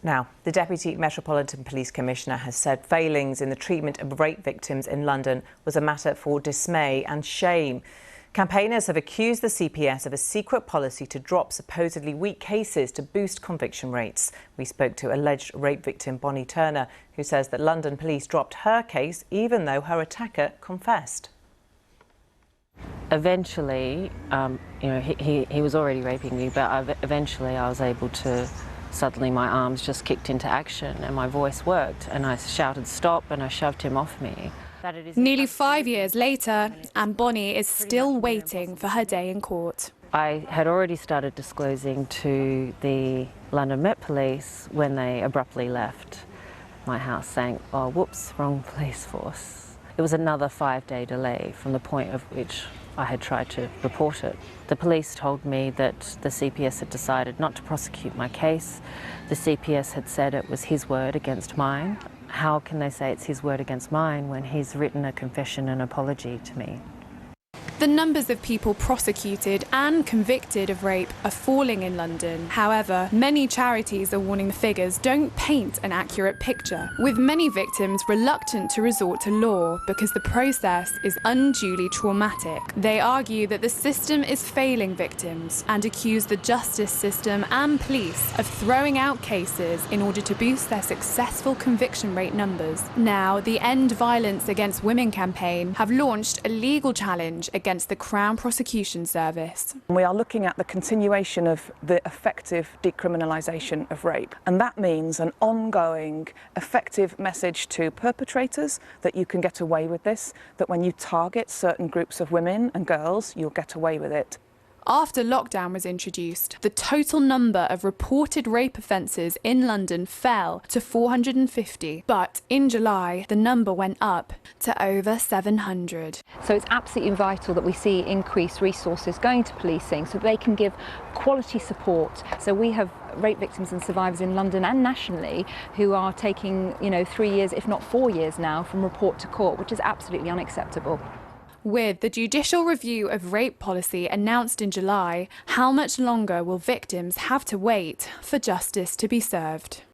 Now, the Deputy Metropolitan Police Commissioner has said failings in the treatment of rape victims in London was a matter for dismay and shame. Campaigners have accused the CPS of a secret policy to drop supposedly weak cases to boost conviction rates. We spoke to alleged rape victim Bonnie Turner, who says that London police dropped her case even though her attacker confessed. Eventually, he was already raping me, but eventually I was able to, suddenly my arms just kicked into action and my voice worked and I shouted stop and I shoved him off me. Nearly 5 years later, and Bonnie is still waiting for her day in court. I had already started disclosing to the London Met Police when they abruptly left my house, saying, oh, whoops, wrong police force. It was another 5-day delay from the point of which I had tried to report it. The police told me that the CPS had decided not to prosecute my case. The CPS had said it was his word against mine. How can they say it's his word against mine when he's written a confession and apology to me? The numbers of people prosecuted and convicted of rape are falling in London. However, many charities are warning the figures don't paint an accurate picture, with many victims reluctant to resort to law because the process is unduly traumatic. They argue that the system is failing victims and accuse the justice system and police of throwing out cases in order to boost their successful conviction rate numbers. Now, the End Violence Against Women campaign have launched a legal challenge against the Crown Prosecution Service. We are looking at the continuation of the effective decriminalisation of rape, and that means an ongoing effective message to perpetrators that you can get away with this, that when you target certain groups of women and girls, you'll get away with it. After lockdown was introduced, the total number of reported rape offences in London fell to 450. But in July, the number went up to over 700. So it's absolutely vital that we see increased resources going to policing so that they can give quality support. So we have rape victims and survivors in London and nationally who are taking, 3 years, if not 4 years now, from report to court, which is absolutely unacceptable. With the judicial review of rape policy announced in July, how much longer will victims have to wait for justice to be served?